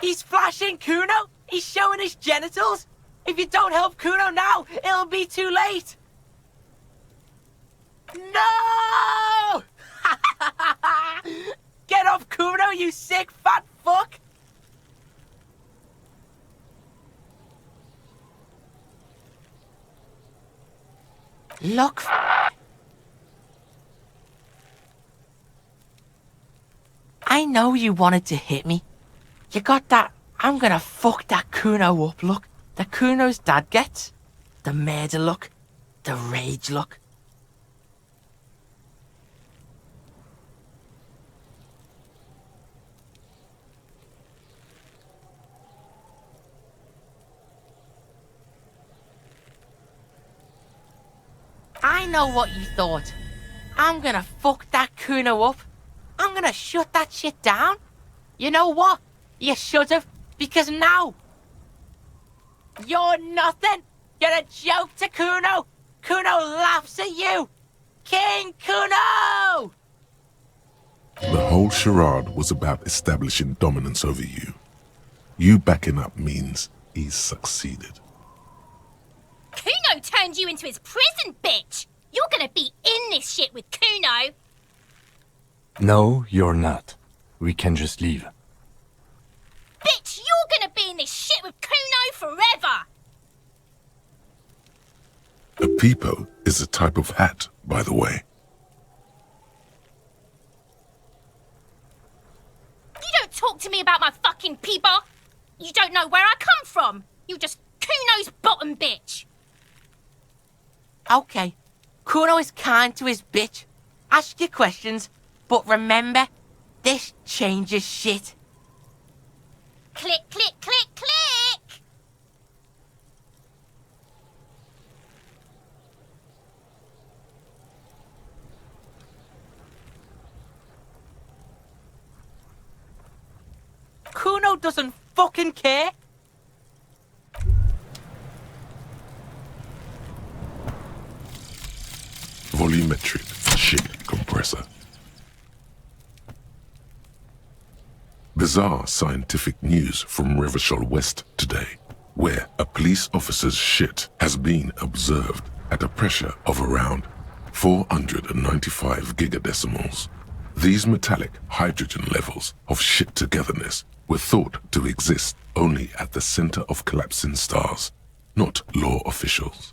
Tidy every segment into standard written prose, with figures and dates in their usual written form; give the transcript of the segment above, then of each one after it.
He's flashing Kuno! He's showing his genitals! If you don't help Kuno now, it'll be too late! No! Get off Kuno, you sick fat fuck! Look. I know you wanted to hit me. You got that I'm gonna fuck that Kuno up look that Kuno's dad gets. The murder look. The rage look. I know what you thought. I'm gonna fuck that Kuno up. I'm gonna shut that shit down. You know what? You should've, because now you're nothing. You're a joke to Kuno. Kuno laughs at you. King Kuno! The whole charade was about establishing dominance over you. You backing up means he's succeeded. Kuno turned you into his prison, bitch! You're gonna be in this shit with Kuno! No, you're not. We can just leave. Bitch, you're gonna be in this shit with Kuno forever! A peepo is a type of hat, by the way. You don't talk to me about my fucking peeper! You don't know where I come from! You're just Kuno's bottom bitch! Okay. Kuno is kind to his bitch. Ask your questions, but remember, this changes shit. Click, click, click, click! Kuno doesn't fucking care. Volumetric shit compressor. Bizarre scientific news from Revachol West today, where a police officer's shit has been observed at a pressure of around 495 gigadecimals. These metallic hydrogen levels of shit togetherness were thought to exist only at the center of collapsing stars, not law officials.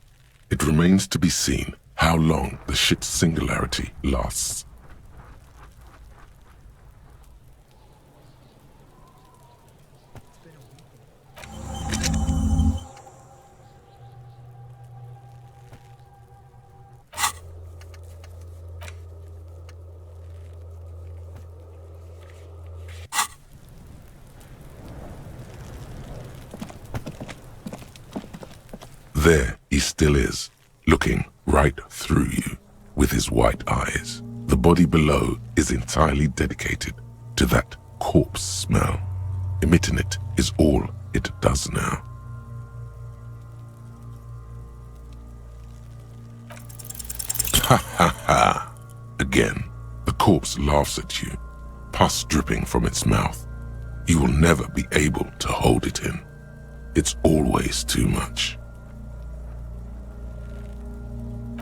It remains to be seen how long the shit singularity lasts. There he still is, looking right through you with his white eyes. The body below is entirely dedicated to that corpse smell. Emitting it is all it does now. Ha ha ha! Again, the corpse laughs at you, pus dripping from its mouth. You will never be able to hold it in. It's always too much.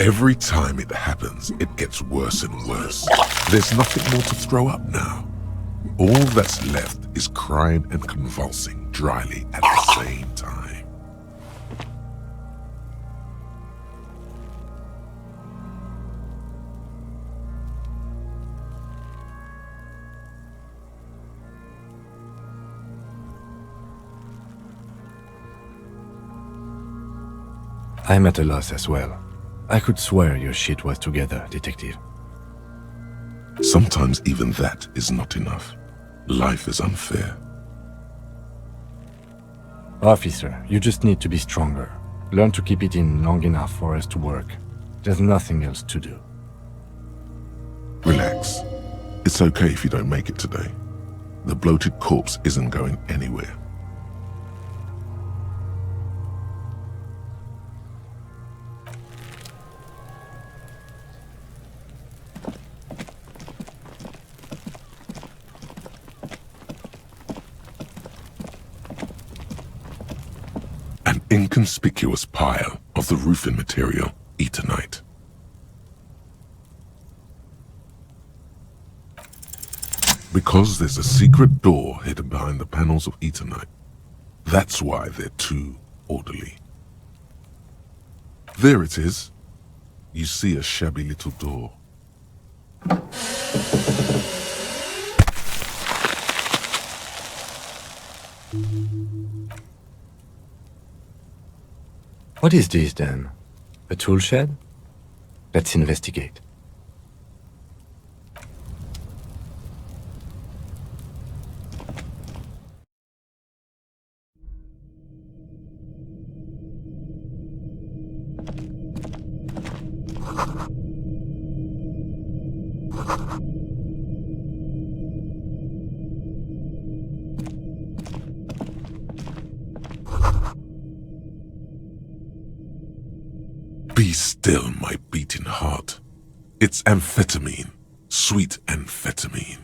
Every time it happens, it gets worse and worse. There's nothing more to throw up now. All that's left is crying and convulsing dryly at the same time. I'm at a loss as well. I could swear your shit was together, detective. Sometimes even that is not enough. Life is unfair. Officer, you just need to be stronger. Learn to keep it in long enough for us to work. There's nothing else to do. Relax. It's okay if you don't make it today. The bloated corpse isn't going anywhere. inconspicuous pile of the roofing material, Eternite. Because there's a secret door hidden behind the panels of Eternite. That's why they're too orderly. There it is. You see a shabby little door. What is this then? A tool shed? Let's investigate. Be still, my beating heart. It's amphetamine. Sweet amphetamine.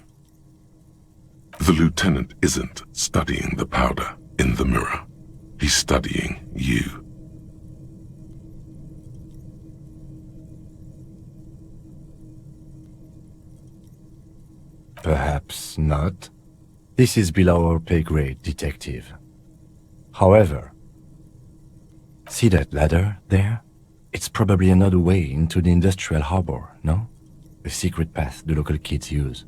The lieutenant isn't studying the powder in the mirror. He's studying you. Perhaps not. This is below our pay grade, detective. However, see that ladder there? It's probably another way into the industrial harbor, no? A secret path the local kids use.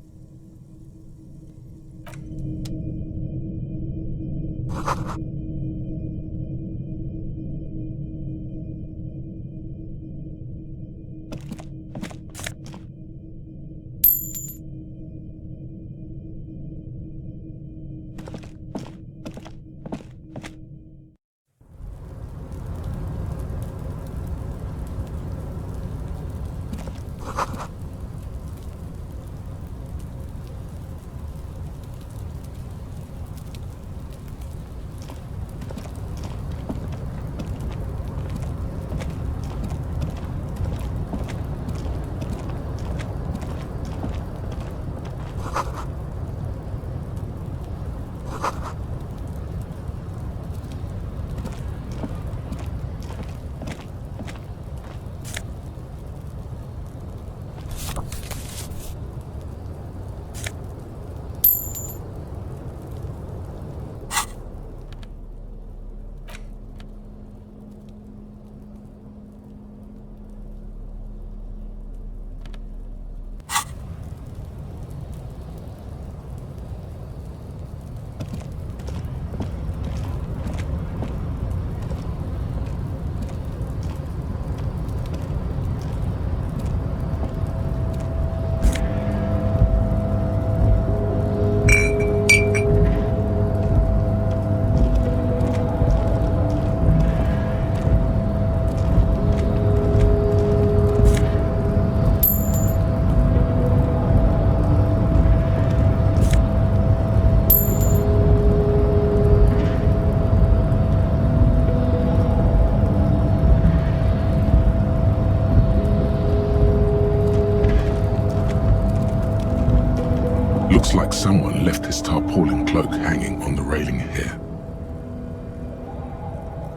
Looks like someone left his tarpaulin cloak hanging on the railing here.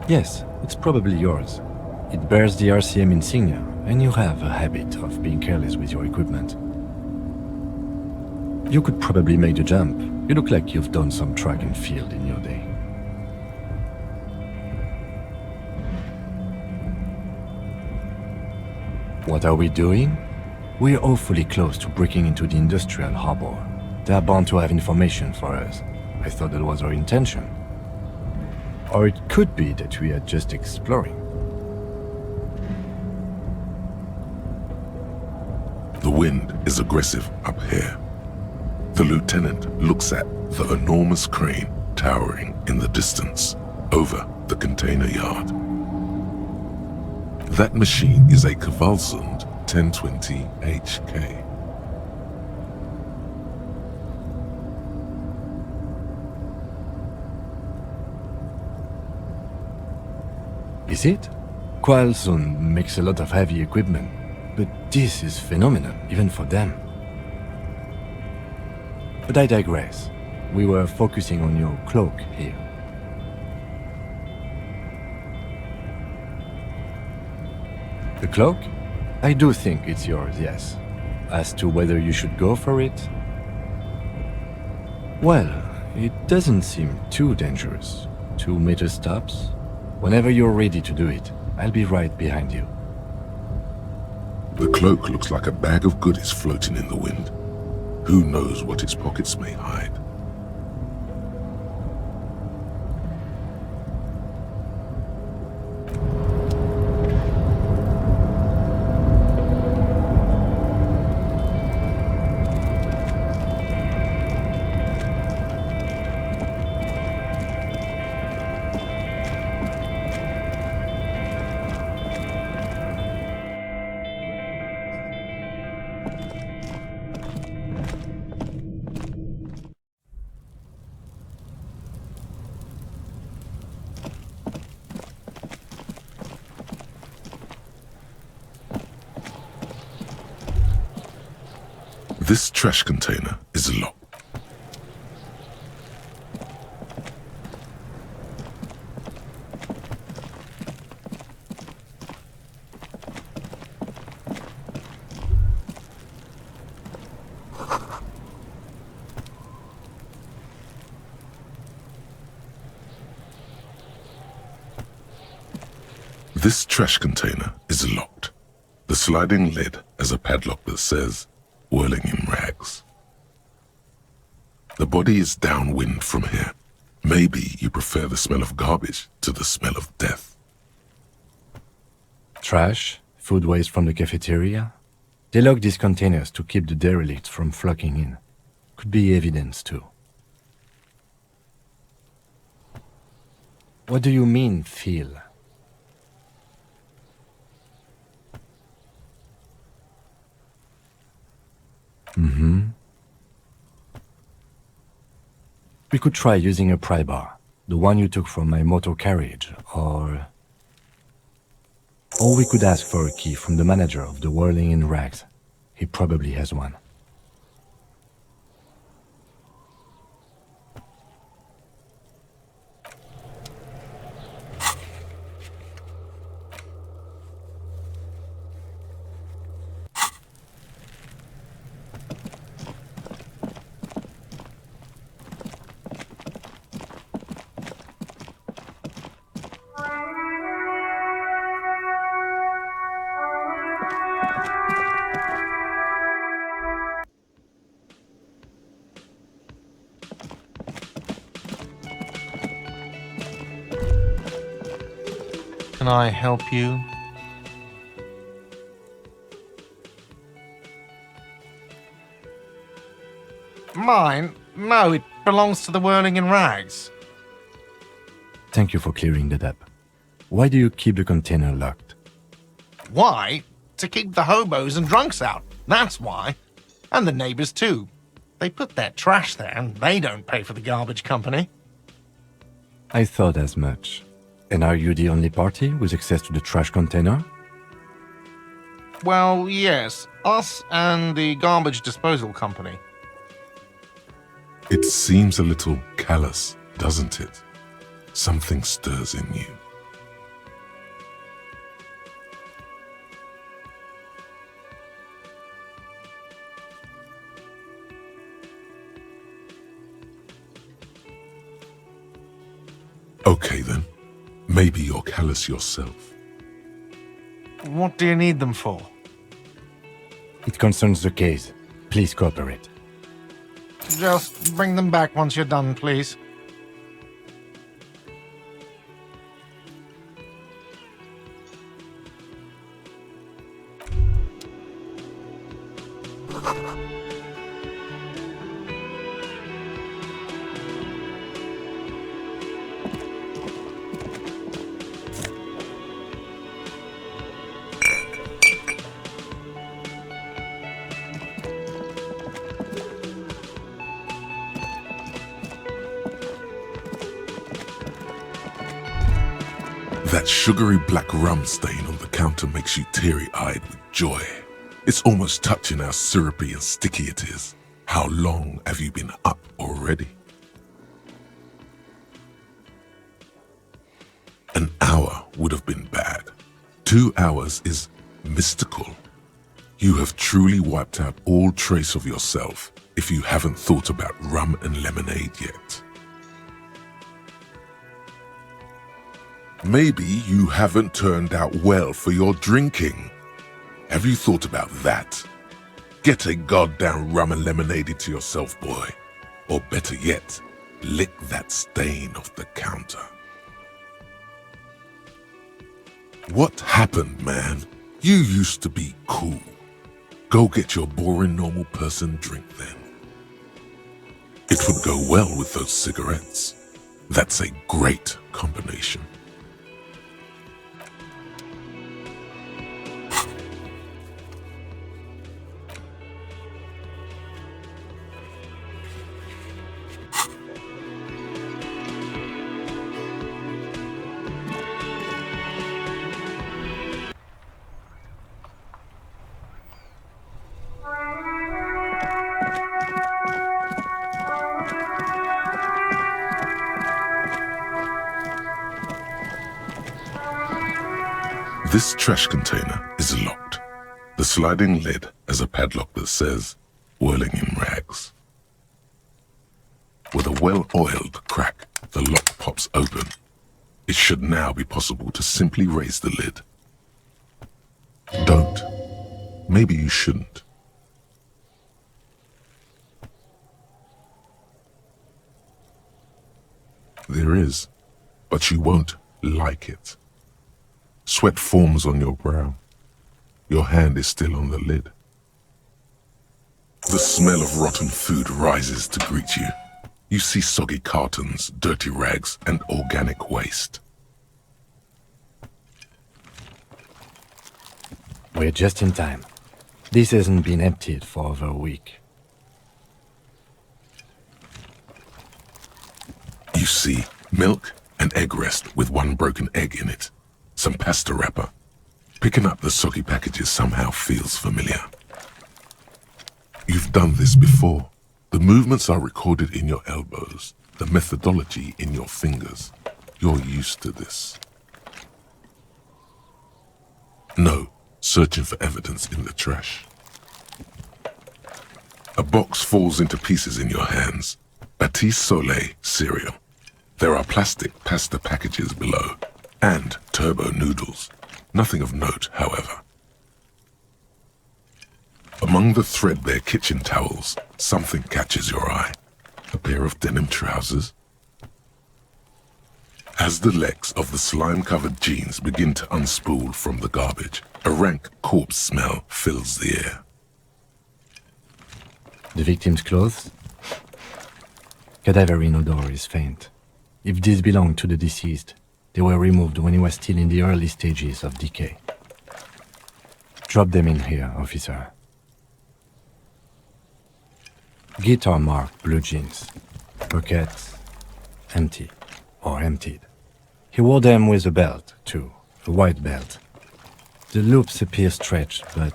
Yes, it's probably yours. It bears the RCM insignia, and you have a habit of being careless with your equipment. You could probably make the jump. You look like you've done some track and field in your day. What are we doing? We're awfully close to breaking into the industrial harbor. They are bound to have information for us. I thought that was our intention. Or it could be that we are just exploring. The wind is aggressive up here. The lieutenant looks at the enormous crane towering in the distance over the container yard. That machine is a Kvalsund 1020 HK. Is it? Kvalsund makes a lot of heavy equipment, but this is phenomenal, even for them. But I digress. We were focusing on your cloak here. The cloak? I do think it's yours, yes. As to whether you should go for it? Well, it doesn't seem too dangerous. 2 meter stops. Whenever you're ready to do it, I'll be right behind you. The cloak looks like a bag of goodies floating in the wind. Who knows what its pockets may hide? This trash container is locked. This trash container is locked. The sliding lid has a padlock that says, Whirling-in-Rags. The body is downwind from here. Maybe you prefer the smell of garbage to the smell of death. Trash, food waste from the cafeteria. They lock these containers to keep the derelicts from flocking in. Could be evidence too. What do you mean, feel? We could try using a pry bar, the one you took from my motor carriage, or we could ask for a key from the manager of the Whirling-in-Rags. He probably has one. Can I help you? Mine? No, it belongs to the Whirling-in-Rags. Thank you for clearing that up. Why do you keep the container locked? Why? To keep the hobos and drunks out. That's why. And the neighbors too. They put their trash there and they don't pay for the garbage company. I thought as much. And are you the only party with access to the trash container? Well, yes. Us and the garbage disposal company. It seems a little callous, doesn't it? Something stirs in you. Okay then. Maybe you're callous yourself. What do you need them for? It concerns the case. Please cooperate. Just bring them back once you're done, please. That sugary black rum stain on the counter makes you teary-eyed with joy. It's almost touching how syrupy and sticky it is. How long have you been up already? An hour would have been bad. 2 hours is mystical. You have truly wiped out all trace of yourself if you haven't thought about rum and lemonade yet. Maybe you haven't turned out well for your drinking. Have you thought about that? Get a goddamn rum and lemonade into yourself, boy. Or better yet, lick that stain off the counter. What happened, man? You used to be cool. Go get your boring normal person drink then. It would go well with those cigarettes. That's a great combination. This trash container is locked. The sliding lid has a padlock that says, Whirling-in-Rags. With a well-oiled crack, the lock pops open. It should now be possible to simply raise the lid. Don't. Maybe you shouldn't. There is, but you won't like it. Sweat forms on your brow. Your hand is still on the lid. The smell of rotten food rises to greet you. You see soggy cartons, dirty rags, and organic waste. We're just in time. This hasn't been emptied for over a week. You see milk and egg rest with one broken egg in it. Some pasta wrapper. Picking up the soggy packages somehow feels familiar. You've done this before. The movements are recorded in your elbows, the methodology in your fingers. You're used to this. No, searching for evidence in the trash. A box falls into pieces in your hands. Batiste Soleil cereal. There are plastic pasta packages below. And turbo noodles. Nothing of note, however. Among the threadbare kitchen towels, something catches your eye. A pair of denim trousers. As the legs of the slime-covered jeans begin to unspool from the garbage, a rank corpse smell fills the air. The victim's clothes? Cadaverine odor is faint. If these belong to the deceased, they were removed when he was still in the early stages of decay. Drop them in here, officer. Guitar-marked blue jeans. Pockets empty or emptied. He wore them with a belt, too, a white belt. The loops appear stretched, but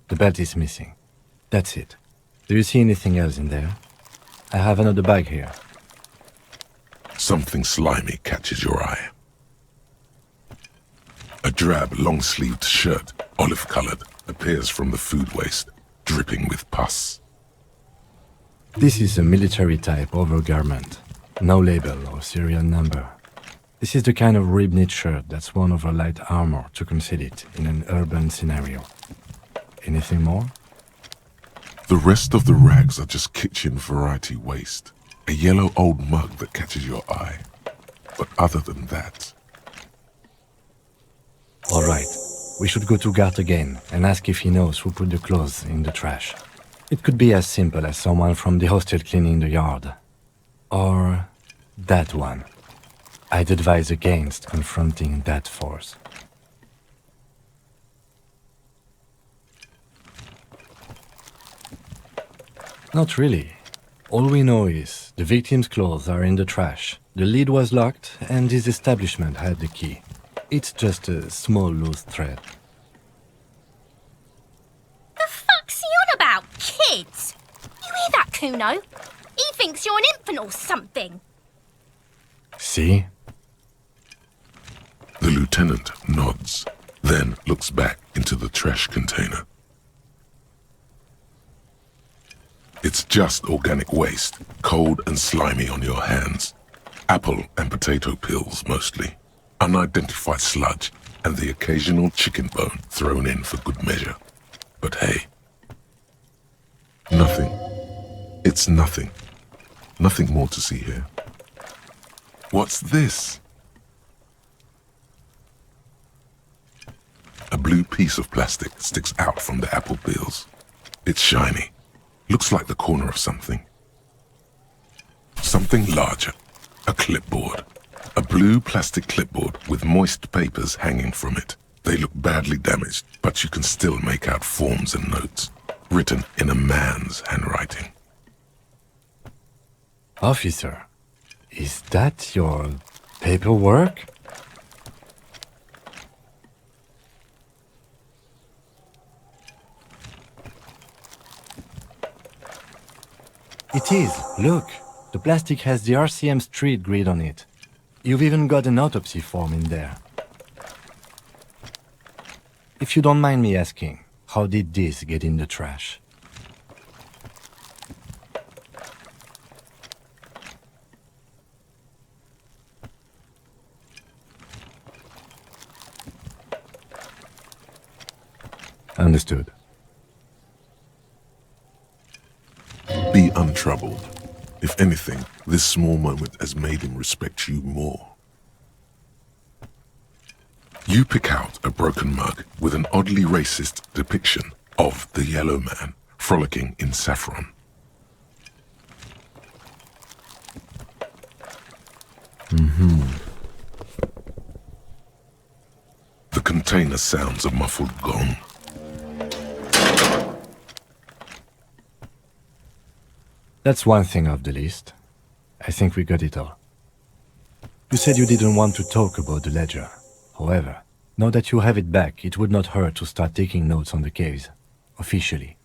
the belt is missing. That's it. Do you see anything else in there? I have another bag here. Something slimy catches your eye. A drab, long-sleeved shirt, olive-colored, appears from the food waste, dripping with pus. This is a military-type overgarment. No label or serial number. This is the kind of rib-knit shirt that's worn over light armor to conceal it in an urban scenario. Anything more? The rest of the rags are just kitchen variety waste. A yellow old mug that catches your eye. But other than that... All right. We should go to Gart again and ask if he knows who put the clothes in the trash. It could be as simple as someone from the hostel cleaning the yard. Or that one. I'd advise against confronting that force. Not really. All we know is the victim's clothes are in the trash, the lid was locked, and his establishment had the key. It's just a small loose thread. The fuck's he on about, kids? You hear that, Kuno? He thinks you're an infant or something. See? The lieutenant nods. then looks back into the trash container. It's just organic waste, cold and slimy on your hands. Apple and potato peels, mostly. Unidentified sludge, and the occasional chicken bone thrown in for good measure. But hey, nothing. It's nothing. Nothing more to see here. What's this? A blue piece of plastic sticks out from the apple peels. It's shiny. Looks like the corner of something. Something larger. A clipboard. A blue plastic clipboard with moist papers hanging from it. They look badly damaged, but you can still make out forms and notes, written in a man's handwriting. Officer, is that your paperwork? It is. Look, the plastic has the RCM street grid on it. You've even got an autopsy form in there. If you don't mind me asking, how did this get in the trash? Understood. Be untroubled. If anything, this small moment has made him respect you more. You pick out a broken mug with an oddly racist depiction of the yellow man frolicking in saffron. The container sounds a muffled gong. That's one thing off the list. I think we got it all. You said you didn't want to talk about the ledger. However, now that you have it back, it would not hurt to start taking notes on the case, officially.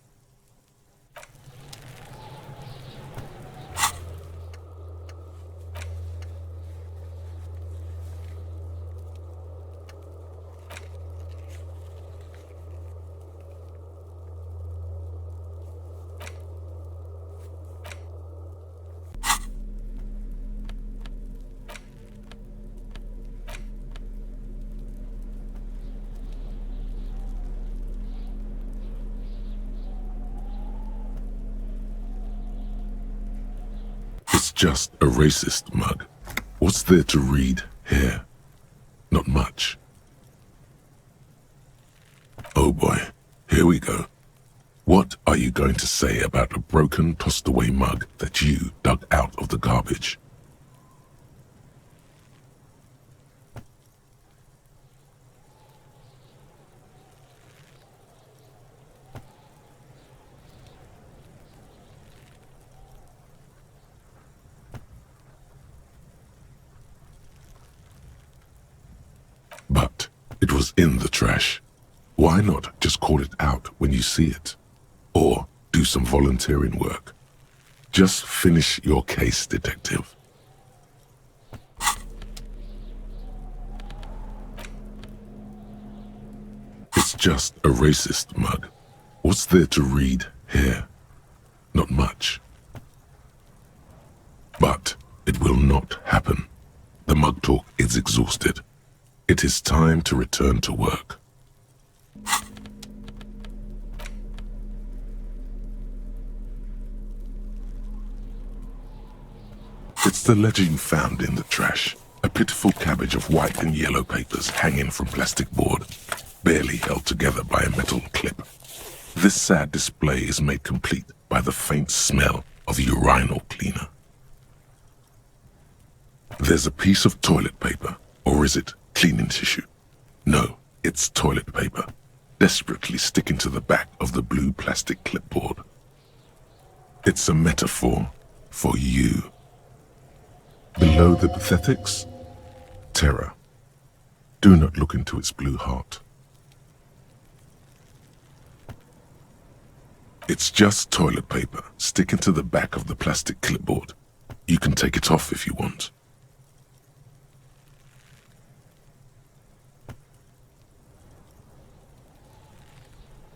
It's just a racist mug. What's there to read here? Not much. Oh boy, here we go. What are you going to say about a broken, tossed-away mug that you dug out of the garbage? But it was in the trash. Why not just call it out when you see it? Or do some volunteering work. Just finish your case, detective. It's just a racist mug. What's there to read here? Not much. But it will not happen. The mug talk is exhausted. It is time to return to work. It's the ledger you found in the trash. A pitiful cabbage of white and yellow papers hanging from plastic board, barely held together by a metal clip. This sad display is made complete by the faint smell of urinal cleaner. There's a piece of toilet paper, or is it cleaning tissue? No, it's toilet paper, desperately sticking to the back of the blue plastic clipboard. It's a metaphor for you. Below the pathetics, terror. Do not look into its blue heart. It's just toilet paper sticking to the back of the plastic clipboard. You can take it off if you want.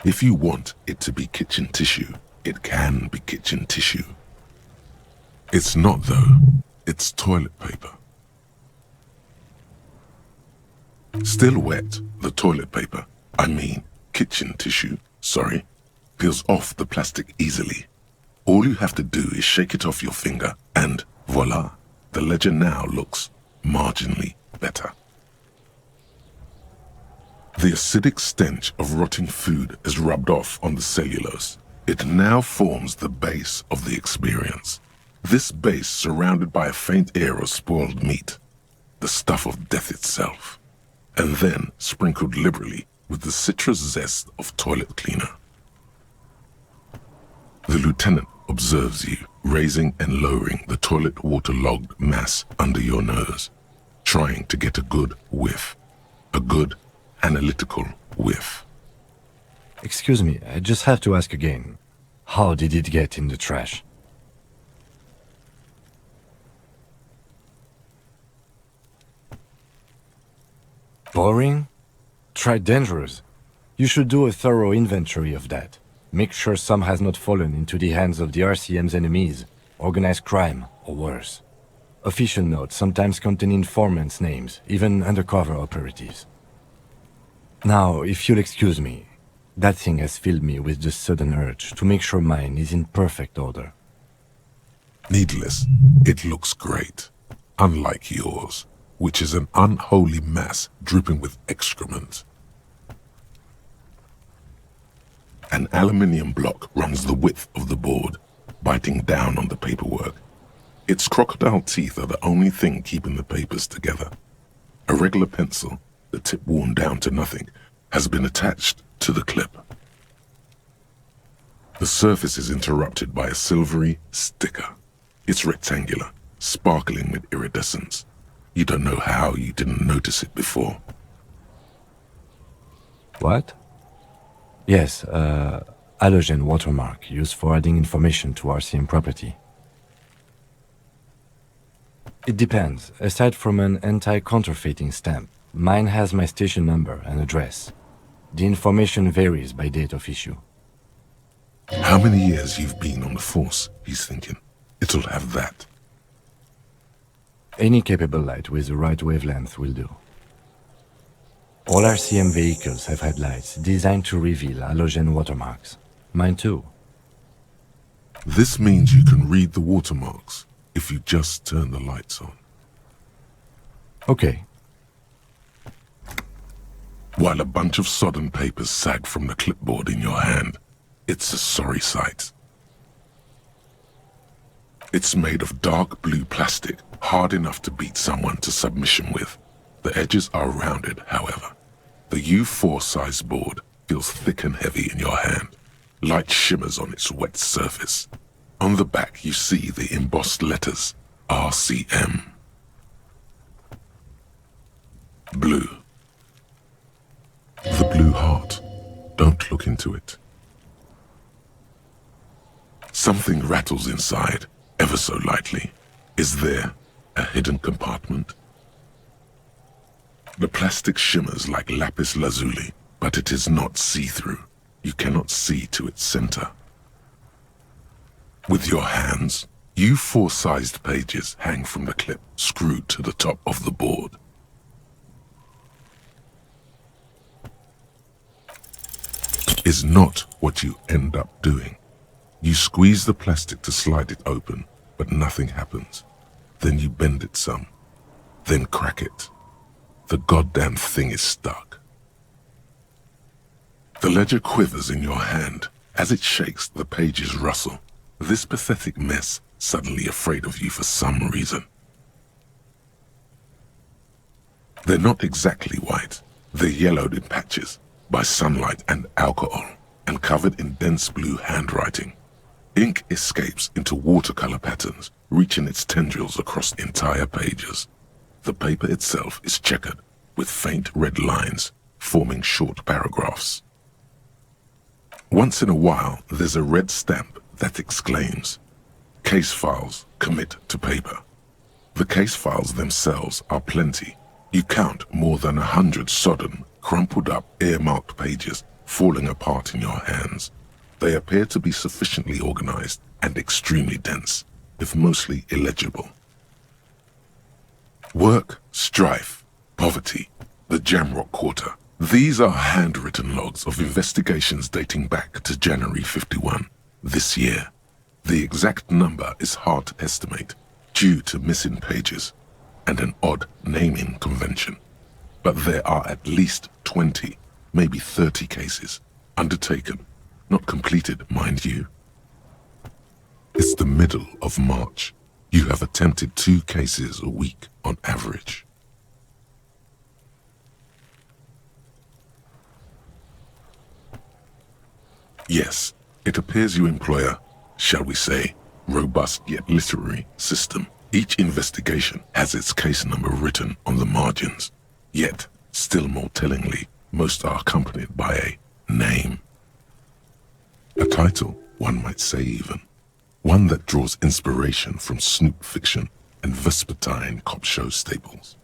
If you want it to be kitchen tissue, it can be kitchen tissue. It's not though, it's toilet paper. Still wet, the toilet paper, I mean kitchen tissue, sorry, peels off the plastic easily. All you have to do is shake it off your finger and voila, the ledger now looks marginally better. The acidic stench of rotting food is rubbed off on the cellulose. It now forms the base of the experience. This base surrounded by a faint air of spoiled meat, the stuff of death itself, and then sprinkled liberally with the citrus zest of toilet cleaner. The lieutenant observes you, raising and lowering the toilet water-logged mass under your nose, trying to get a good whiff, a good analytical whiff. Excuse me, I just have to ask again. How did it get in the trash? Boring? Try dangerous. You should do a thorough inventory of that. Make sure some has not fallen into the hands of the RCM's enemies, organized crime, or worse. Official notes sometimes contain informants' names, even undercover operatives. Now, if you'll excuse me, that thing has filled me with the sudden urge to make sure mine is in perfect order. Needless, it looks great, unlike yours, which is an unholy mass dripping with excrement. An aluminium block runs the width of the board, biting down on the paperwork. Its crocodile teeth are the only thing keeping the papers together. A regular pencil, the tip worn down to nothing, has been attached to the clip. The surface is interrupted by a silvery sticker. It's rectangular, sparkling with iridescence. You don't know how you didn't notice it before. What? Yes, halogen watermark used for adding information to RCM property. It depends. Aside from an anti-counterfeiting stamp, mine has my station number and address. The information varies by date of issue. How many years you've been on the force, he's thinking. It'll have that. Any capable light with the right wavelength will do. All RCM vehicles have headlights designed to reveal halogen watermarks. Mine too. This means you can read the watermarks if you just turn the lights on. Okay. While a bunch of sodden papers sag from the clipboard in your hand, it's a sorry sight. It's made of dark blue plastic, hard enough to beat someone to submission with. The edges are rounded, however. The U4 size board feels thick and heavy in your hand. Light shimmers on its wet surface. On the back you see the embossed letters, RCM. Blue. The blue heart. Don't look into it. Something rattles inside, ever so lightly. Is there a hidden compartment? The plastic shimmers like lapis lazuli, but it is not see-through. You cannot see to its center. With your hands, U4-sized pages hang from the clip screwed to the top of the board. Is not what you end up doing. You squeeze the plastic to slide it open, but nothing happens. Then you bend it some, then crack it. The goddamn thing is stuck. The ledger quivers in your hand. As it shakes, the pages rustle. This pathetic mess suddenly afraid of you for some reason. They're not exactly white. They're yellowed in patches by sunlight and alcohol, and covered in dense blue handwriting. Ink escapes into watercolor patterns, reaching its tendrils across entire pages. The paper itself is checkered, with faint red lines, forming short paragraphs. Once in a while, there's a red stamp that exclaims, "Case files, commit to paper." The case files themselves are plenty. You count more than 100 sodden, crumpled up, earmarked pages falling apart in your hands. They appear to be sufficiently organized and extremely dense, if mostly illegible. Work, strife, poverty, the Jamrock Quarter. These are handwritten logs of investigations dating back to January 51, this year. The exact number is hard to estimate due to missing pages and an odd naming convention. But there are at least 20, maybe 30 cases undertaken, not completed, mind you. It's the middle of March. You have attempted 2 cases a week on average. Yes, it appears you employ a, shall we say, robust yet literary system. Each investigation has its case number written on the margins. Yet, still more tellingly, most are accompanied by a name. A title, one might say even. One that draws inspiration from snoop fiction and vespertine cop show staples.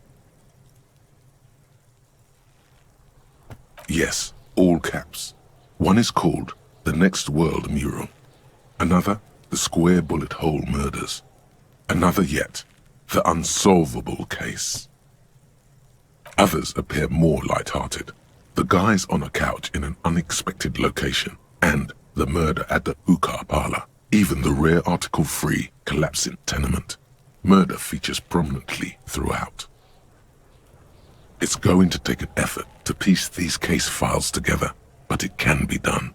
Yes, all caps. One is called The Next World Mural. Another, The Square Bullet Hole Murders. Another yet, The Unsolvable Case. Others appear more light-hearted. The guys on a couch in an unexpected location, and the murder at the hookah parlor. Even the rare article-free collapsing tenement. Murder features prominently throughout. It's going to take an effort to piece these case files together, but it can be done.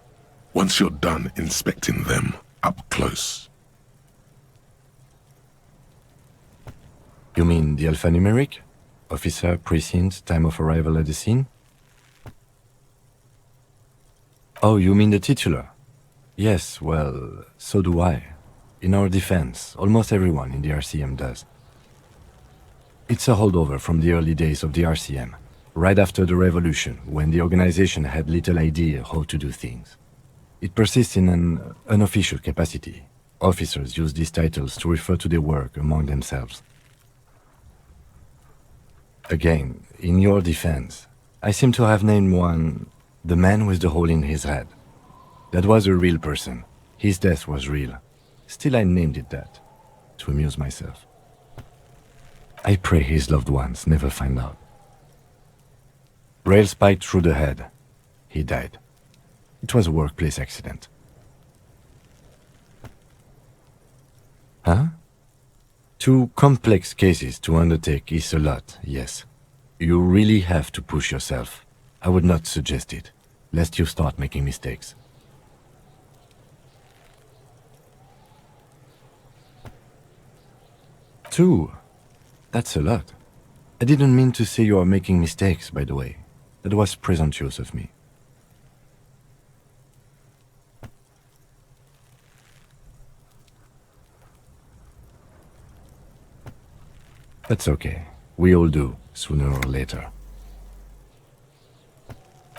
Once you're done inspecting them up close. You mean the alphanumeric? Officer, precinct, time of arrival at the scene? Oh, you mean the titular? Yes, well, so do I. In our defense, almost everyone in the RCM does. It's a holdover from the early days of the RCM, right after the revolution, when the organization had little idea how to do things. It persists in an unofficial capacity. Officers use these titles to refer to their work among themselves. Again, in your defense, I seem to have named one the man with the hole in his head. That was a real person. His death was real. Still, I named it that, to amuse myself. I pray his loved ones never find out. Rail spiked through the head. He died. It was a workplace accident. Huh? 2 complex cases to undertake is a lot, yes. You really have to push yourself. I would not suggest it, lest you start making mistakes. Two? That's a lot. I didn't mean to say you are making mistakes, by the way. That was presumptuous of me. That's okay. We all do, sooner or later.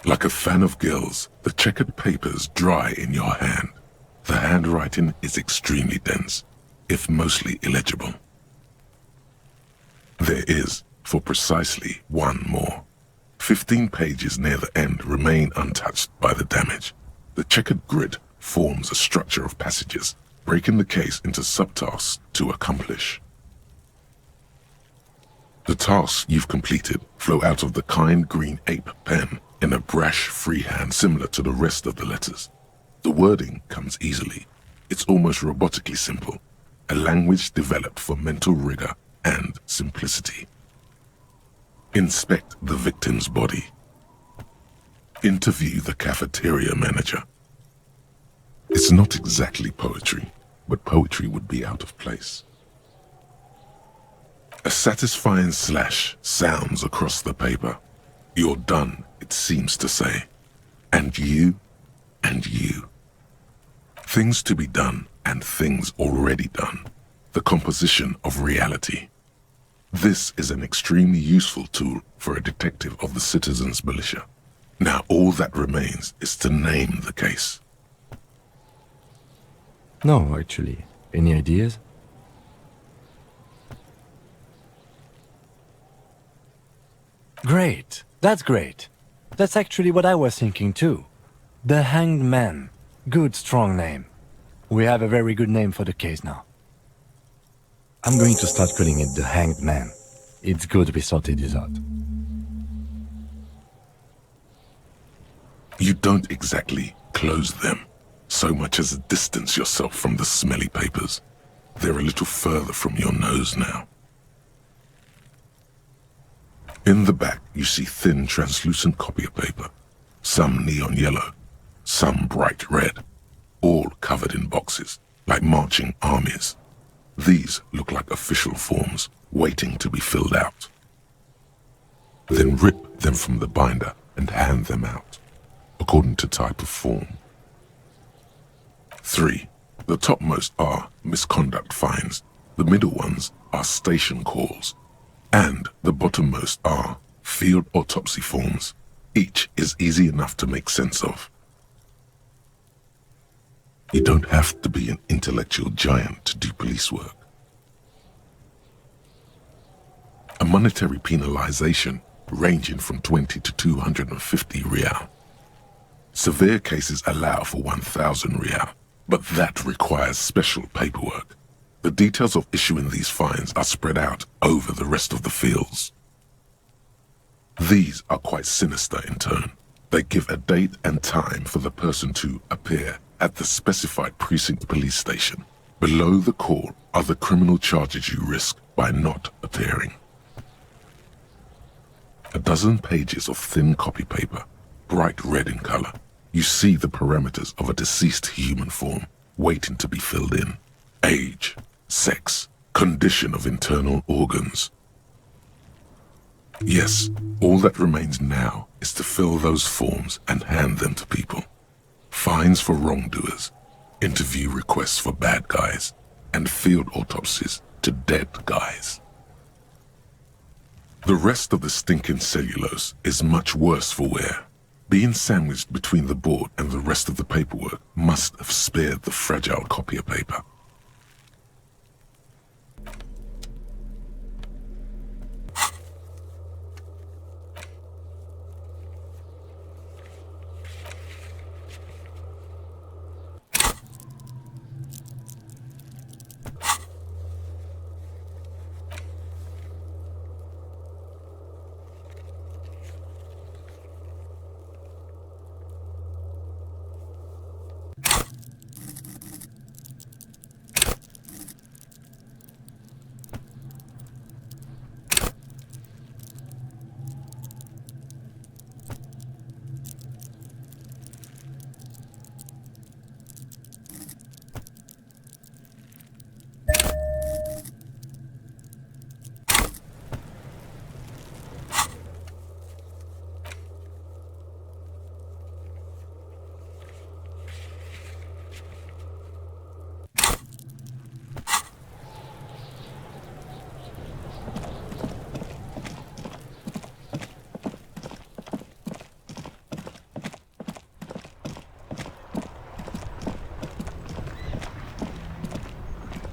Like a fan of gills, the checkered papers dry in your hand. The handwriting is extremely dense, if mostly illegible. There is, for precisely 1 more. 15 pages near the end remain untouched by the damage. The checkered grid forms a structure of passages, breaking the case into subtasks to accomplish. The tasks you've completed flow out of the kind green ape pen in a brash freehand similar to the rest of the letters. The wording comes easily. It's almost robotically simple, a language developed for mental rigor and simplicity. Inspect the victim's body. Interview the cafeteria manager. It's not exactly poetry, but poetry would be out of place. A satisfying slash sounds across the paper. You're done, it seems to say. And you, and you. Things to be done and things already done. The composition of reality. This is an extremely useful tool for a detective of the citizens' militia. Now all that remains is to name the case. No, actually. Any ideas? Great. That's great. That's actually what I was thinking too. The Hanged Man. Good, strong name. We have a very good name for the case now. I'm going to start calling it the Hanged Man. It's good we sorted this out. You don't exactly close them, so much as distance yourself from the smelly papers. They're a little further from your nose now. In the back, you see thin, translucent copy of paper. Some neon yellow, some bright red, all covered in boxes, like marching armies. These look like official forms, waiting to be filled out. Then rip them from the binder and hand them out, according to type of form. 3. The topmost are misconduct fines, the middle ones are station calls, and the bottommost are field autopsy forms. Each is easy enough to make sense of. You don't have to be an intellectual giant to do police work. A monetary penalization ranging from 20 to 250 real. Severe cases allow for 1,000 real, but that requires special paperwork. The details of issuing these fines are spread out over the rest of the fields. These are quite sinister in tone. They give a date and time for the person to appear at the specified precinct police station. Below the call are the criminal charges you risk by not appearing. A dozen pages of thin copy paper, bright red in color. You see the parameters of a deceased human form waiting to be filled in. Age, sex, condition of internal organs. Yes, all that remains now is to fill those forms and hand them to people. Fines for wrongdoers, interview requests for bad guys, and field autopsies to dead guys. The rest of the stinking cellulose is much worse for wear. Being sandwiched between the board and the rest of the paperwork must have spared the fragile copier paper.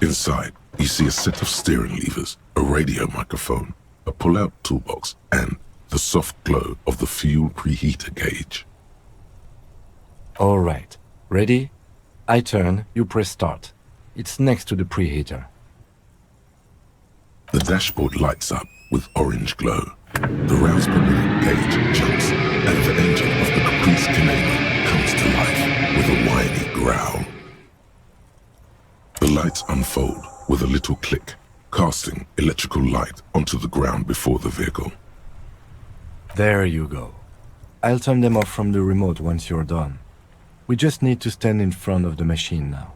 Inside, you see a set of steering levers, a radio microphone, a pull-out toolbox, and the soft glow of the fuel preheater gauge. All right. Ready? I turn, you press start. It's next to the preheater. The dashboard lights up with orange glow. The rounds per minute gauge jumps, and the engine of the Caprice Canadian comes to life with a whiny growl. The lights unfold with a little click, casting electrical light onto the ground before the vehicle. There you go. I'll turn them off from the remote once you're done. We just need to stand in front of the machine now.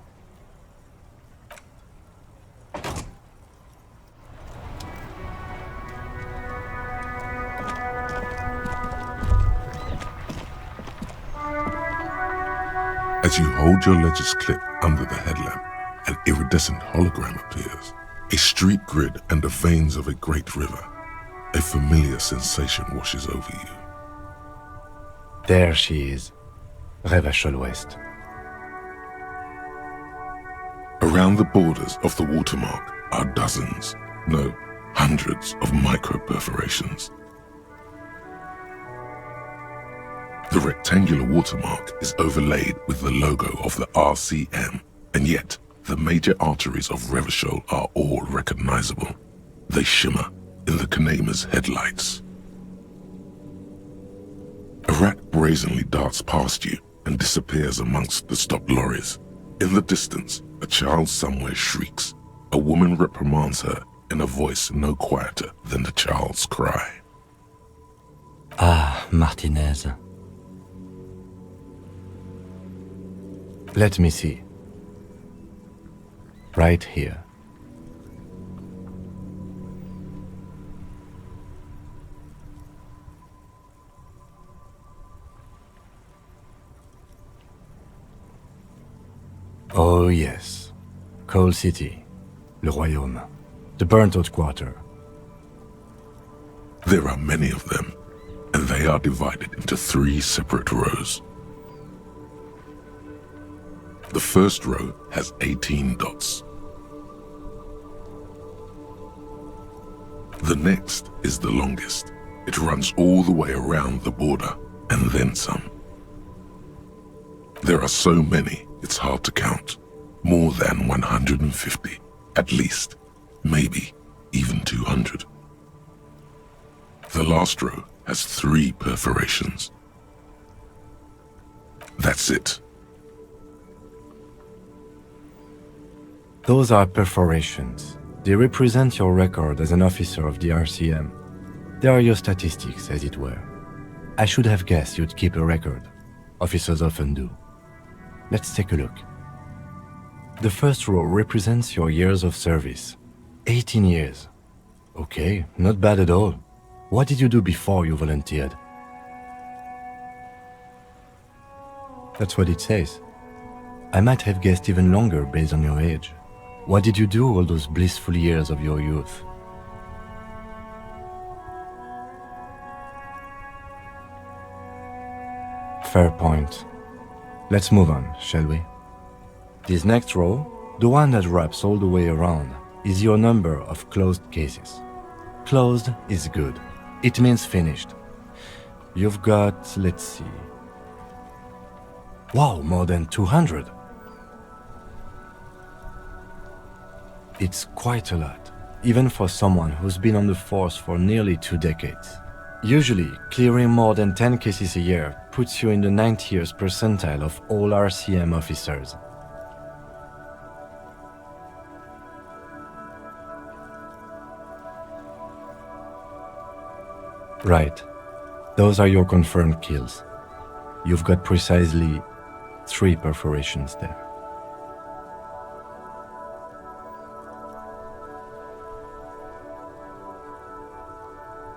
As you hold your ledger's clip under the headlamp, an iridescent hologram appears. A street grid and the veins of a great river. A familiar sensation washes over you. There she is. Revachol West. Around the borders of the watermark are dozens, no, hundreds of micro perforations. The rectangular watermark is overlaid with the logo of the RCM, and yet the major arteries of Revachol are all recognizable. They shimmer in the Kanema's headlights. A rat brazenly darts past you and disappears amongst the stopped lorries. In the distance, a child somewhere shrieks. A woman reprimands her in a voice no quieter than the child's cry. Ah, Martinez. Let me see. Right here. Oh yes. Coal City. Le Royaume. The burnt-out quarter. There are many of them, and they are divided into 3 separate rows. The first row has 18 dots. The next is the longest. It runs all the way around the border, and then some. There are so many, it's hard to count. More than 150, at least, maybe even 200. The last row has 3 perforations. That's it. Those are perforations. They represent your record as an officer of the RCM. They are your statistics, as it were. I should have guessed you'd keep a record. Officers often do. Let's take a look. The first row represents your years of service. 18 years. Okay, not bad at all. What did you do before you volunteered? That's what it says. I might have guessed even longer based on your age. What did you do all those blissful years of your youth? Fair point. Let's move on, shall we? This next row, the one that wraps all the way around, is your number of closed cases. Closed is good. It means finished. You've got, let's see. Wow, more than 200. It's quite a lot, even for someone who's been on the force for nearly 2 decades. Usually, clearing more than 10 cases a year puts you in the 90th percentile of all RCM officers. Right. Those are your confirmed kills. You've got precisely 3 perforations there.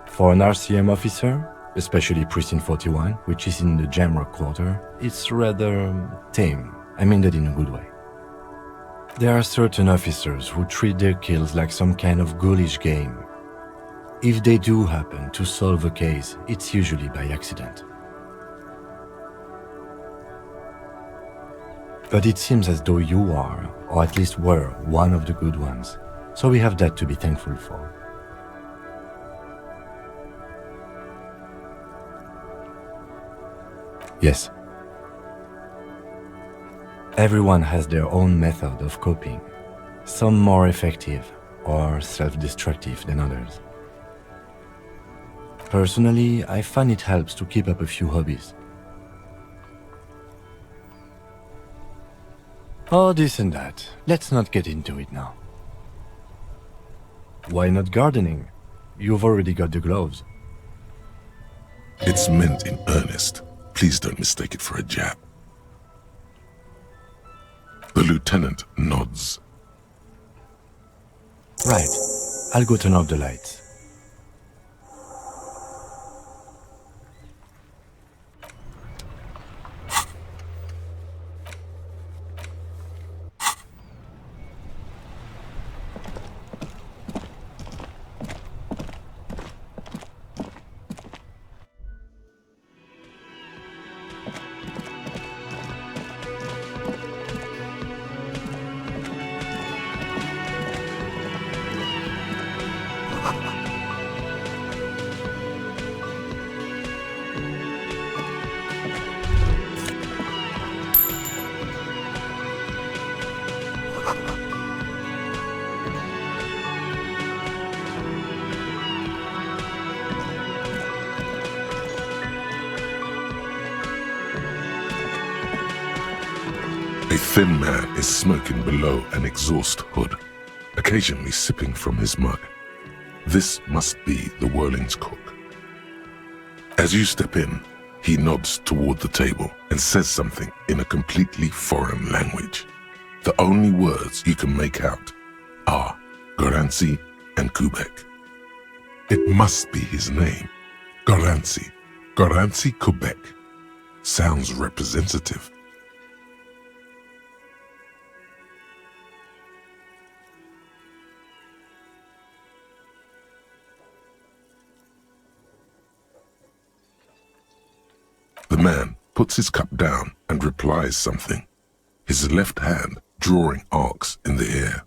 For an RCM officer, especially Precinct 41, which is in the Jamrock quarter, it's rather tame. I mean that in a good way. There are certain officers who treat their kills like some kind of ghoulish game. If they do happen to solve a case, it's usually by accident. But it seems as though you are, or at least were, one of the good ones. So we have that to be thankful for. Yes. Everyone has their own method of coping, some more effective or self-destructive than others. Personally, I find it helps to keep up a few hobbies. Oh, this and that. Let's not get into it now. Why not gardening? You've already got the gloves. It's meant in earnest. Please don't mistake it for a jab. The lieutenant nods. Right. I'll go turn off the lights. A thin man is smoking below an exhaust hood, occasionally sipping from his mug. This must be the Whirling's cook. As you step in, he nods toward the table and says something in a completely foreign language. The only words you can make out are Garancy and Kubek. It must be his name, Garancy. Garancy Kubek. Sounds representative. The man puts his cup down and replies something, his left hand drawing arcs in the air.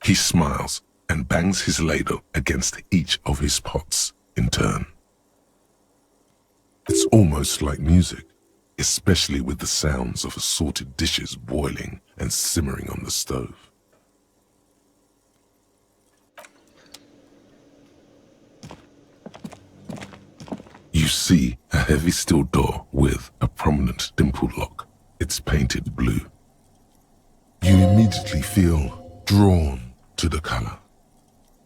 He smiles and bangs his ladle against each of his pots in turn. It's almost like music, especially with the sounds of assorted dishes boiling and simmering on the stove. You see a heavy steel door with a prominent dimple lock. It's painted blue. You immediately feel drawn to the color.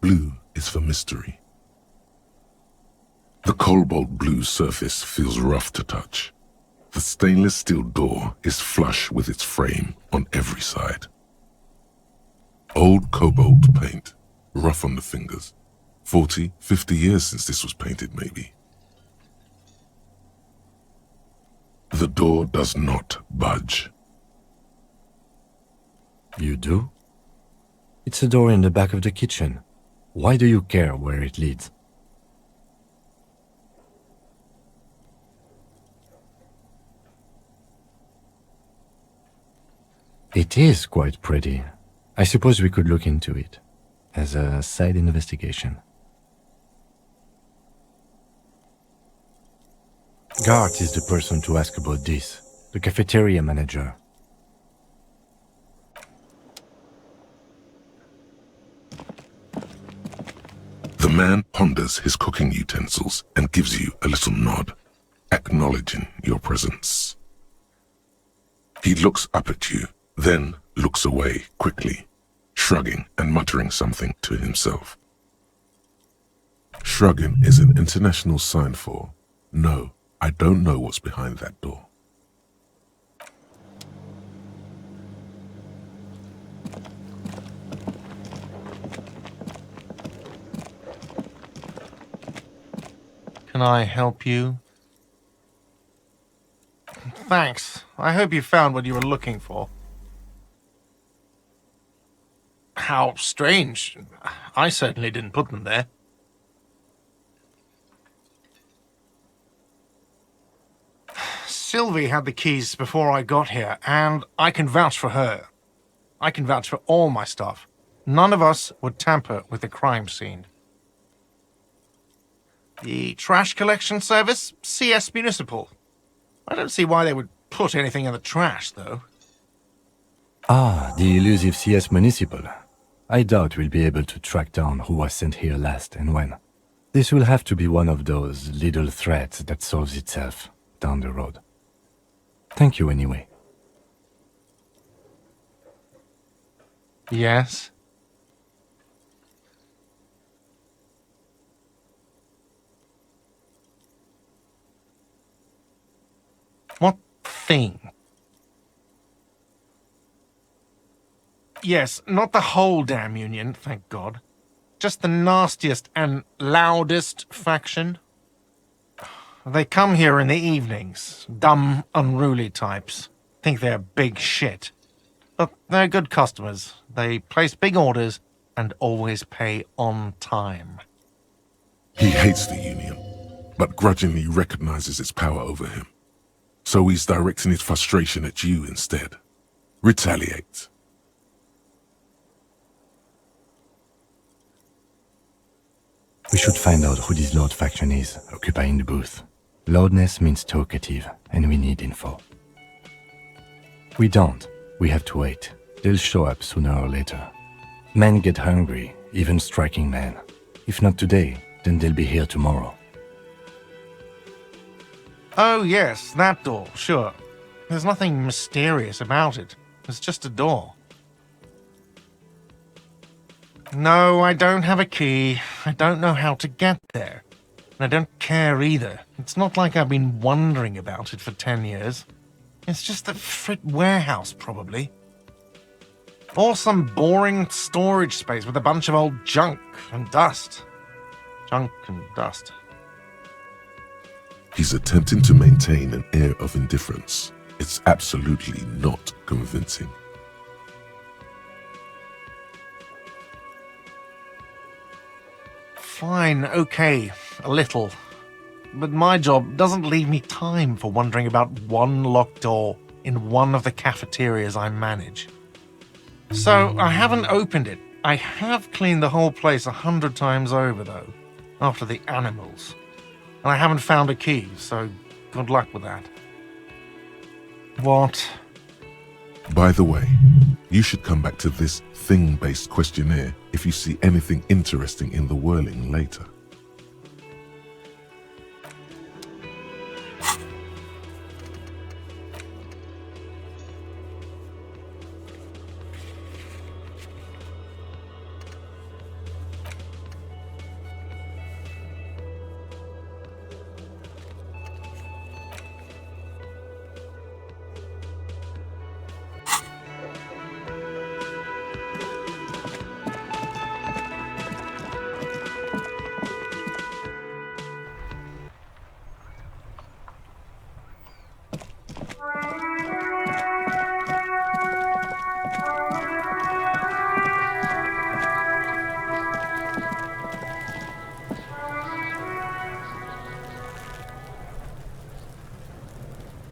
Blue is for mystery. The cobalt blue surface feels rough to touch. The stainless steel door is flush with its frame on every side. Old cobalt paint, rough on the fingers. 40, 50 years since this was painted, maybe. The door does not budge. You do? It's a door in the back of the kitchen. Why do you care where it leads? It is quite pretty. I suppose we could look into it as a side investigation. Gart is the person to ask about this, the cafeteria manager. The man ponders his cooking utensils and gives you a little nod, acknowledging your presence. He looks up at you, then looks away quickly, shrugging and muttering something to himself. Shrugging is an international sign for, no, I don't know what's behind that door. Can I help you? Thanks. I hope you found what you were looking for. How strange. I certainly didn't put them there. Sylvie had the keys before I got here, and I can vouch for her. I can vouch for all my stuff. None of us would tamper with the crime scene. The trash collection service? CS Municipal. I don't see why they would put anything in the trash, though. Ah, the elusive CS Municipal. I doubt we'll be able to track down who was sent here last and when. This will have to be one of those little threats that solves itself down the road. Thank you anyway. Yes? What thing? Yes, not the whole damn union, thank God. Just the nastiest and loudest faction. They come here in the evenings. Dumb, unruly types. Think they're big shit. But they're good customers. They place big orders and always pay on time. He hates the Union, but grudgingly recognizes its power over him. So he's directing his frustration at you instead. Retaliate. We should find out who this Lord faction is, occupying the booth. Loudness means talkative, and we need info. We don't. We have to wait. They'll show up sooner or later. Men get hungry, even striking men. If not today, then they'll be here tomorrow. Oh yes, that door, sure. There's nothing mysterious about it. It's just a door. No, I don't have a key. I don't know how to get there. And I don't care either. It's not like I've been wondering about it for 10 years. It's just a frit warehouse, probably. Or some boring storage space with a bunch of old junk and dust. Junk and dust. He's attempting to maintain an air of indifference. It's absolutely not convincing. Fine, okay, a little. But my job doesn't leave me time for wondering about one locked door in one of the cafeterias I manage. So I haven't opened it. I have cleaned the whole place 100 times over, though, after the animals. And I haven't found a key, so good luck with that. What? By the way, you should come back to this thing-based questionnaire if you see anything interesting in the Whirling later.